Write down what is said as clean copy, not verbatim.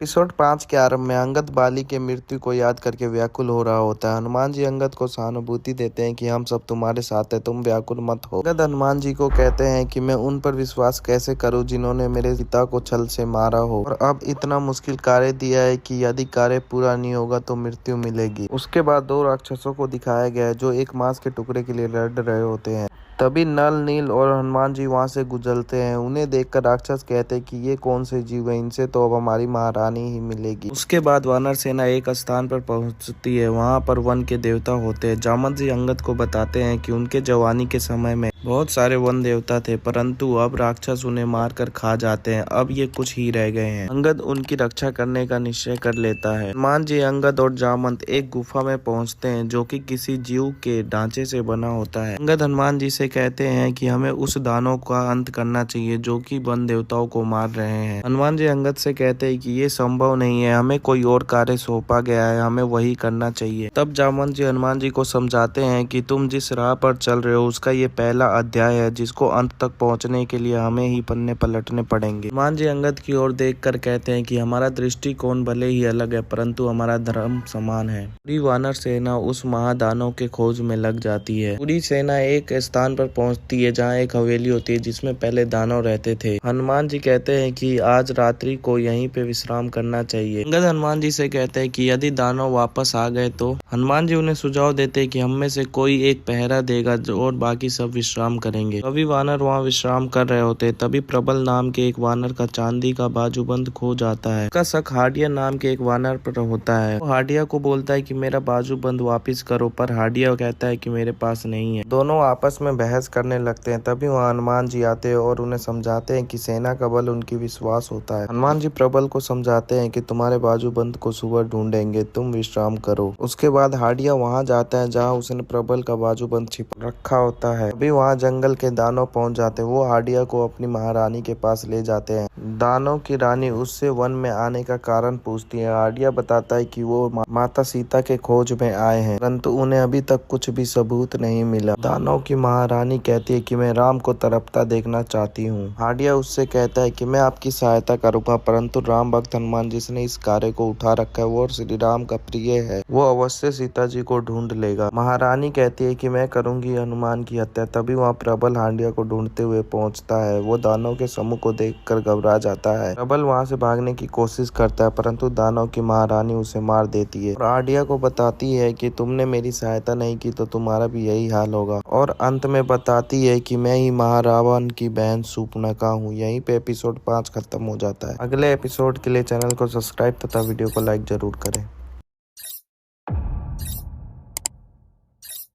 Episode 5 के आरंभ में अंगद बाली के मृत्यु को याद करके व्याकुल हो रहा होता है। हनुमान जी अंगद को सहानुभूति देते हैं कि हम सब तुम्हारे साथ हैं, तुम व्याकुल मत हो। अंगद हनुमान जी को कहते हैं कि मैं उन पर विश्वास कैसे करूं जिन्होंने मेरे पिता को छल से मारा हो और अब इतना मुश्किल कार्य दिया है कि यदि कार्य पूरा नहीं होगा तो मृत्यु मिलेगी। उसके बाद 2 राक्षसों को दिखाया गया है जो एक मांस के टुकड़े के लिए लड़ रहे होते हैं। तभी नल, नील और हनुमान जी वहां से गुजरते हैं। उन्हें देखकर राक्षस कहते हैं कि ये कौन से जीव हैं, इनसे तो अब हमारी महारानी ही मिलेगी। उसके बाद वानर सेना एक स्थान पर पहुंचती है। वहां पर वन के देवता होते हैं। जामवंत जी अंगद को बताते हैं कि उनके जवानी के समय में बहुत सारे वन देवता थे, परंतु अब राक्षस उन्हें मारकर खा जाते हैं। अब ये कुछ ही रह गए हैं। अंगद उनकी रक्षा करने का निश्चय कर लेता है। हनुमान जी, अंगद और जामवंत एक गुफा में पहुंचते हैं जो कि किसी जीव के ढांचे से बना होता है। अंगद हनुमान जी से कहते हैं कि हमें उस दानव का अंत करना चाहिए जो कि वन देवताओं को मार रहे हैं। हनुमान जी अंगद से कहते हैं कि ये संभव नहीं है, हमें कोई और कार्य सौंपा गया है, हमें वही करना चाहिए। तब जामवंत जी हनुमान जी को समझाते हैं कि तुम जिस राह पर चल रहे हो उसका ये पहला अध्याय है, जिसको अंत तक पहुंचने के लिए हमें ही पन्ने पलटने पड़ेंगे। हनुमान जी अंगद की ओर देखकर कहते हैं कि हमारा दृष्टिकोण भले ही अलग है, परंतु हमारा धर्म समान है। पूरी वानर सेना उस महादानव के खोज में लग जाती है। पूरी सेना एक स्थान पर पहुंचती है जहां एक हवेली होती है जिसमें पहले दानव रहते थे। हनुमान जी कहते हैं कि आज रात्रि को यहीं पे विश्राम करना चाहिए। अंगद हनुमान जी से कहते हैं कि यदि दानव वापस आ गए तो हनुमान जी उन्हें सुझाव देते हैं कि हम में से कोई एक पहरा देगा और बाकी सब विश्राम करेंगे। सभी वानर वहां विश्राम कर रहे होते। तभी प्रबल नाम के एक वानर का चांदी का बाजूबंद खो जाता है। उसका शक हाडिया नाम के एक वानर पर होता है। वो हाडिया को बोलता है कि मेरा बाजूबंद वापस करो, पर हाडिया कहता है कि मेरे पास नहीं है। दोनों आपस में बहस करने लगते हैं। तभी वहाँ हनुमान जी आते हैं और उन्हें समझाते हैं कि सेना का बल उनकी विश्वास होता है। हनुमान जी प्रबल को समझाते हैं कि तुम्हारे बाजूबंद को सुबह ढूंढेंगे, तुम विश्राम करो। उसके बाद हाडिया वहाँ जाता है जहाँ उसने प्रबल का बाजूबंद छिपा रखा होता है। अभी वहाँ जंगल के दानव पहुँच जाते हैं। वो हाडिया को अपनी महारानी के पास ले जाते हैं। दानव की रानी उससे वन में आने का कारण पूछती है। हाडिया बताता है कि वो माता सीता के खोज में आए हैं, परंतु उन्हें अभी तक कुछ भी सबूत नहीं मिला। दानव की महारानी कहती है कि मैं राम को तड़पता देखना चाहती हूँ। हाडिया उससे कहता है कि मैं आपकी सहायता करूंगा, परंतु राम भक्त हनुमान जिसने इस कार्य को उठा रखा है वो श्री राम का प्रिय है, वो अवश्य सीता जी को ढूंढ लेगा। महारानी कहती है कि मैं करूंगी हनुमान की हत्या। तभी वहाँ प्रबल हाडिया को ढूंढते हुए पहुंचता है। वो दानव के समूह को देखकर घबरा जाता है। प्रबल वहाँ से भागने की कोशिश करता है, परंतु दानव की महारानी उसे मार देती है और हाडिया को बताती है कि तुमने मेरी सहायता नहीं की तो तुम्हारा भी यही हाल होगा, और अंत में बताती है कि मैं ही महारावण की बहन शूर्पणखा हूँ। यहीं पे एपिसोड 5 खत्म हो जाता है। अगले एपिसोड के लिए चैनल को सब्सक्राइब तथा वीडियो को लाइक जरूर करें।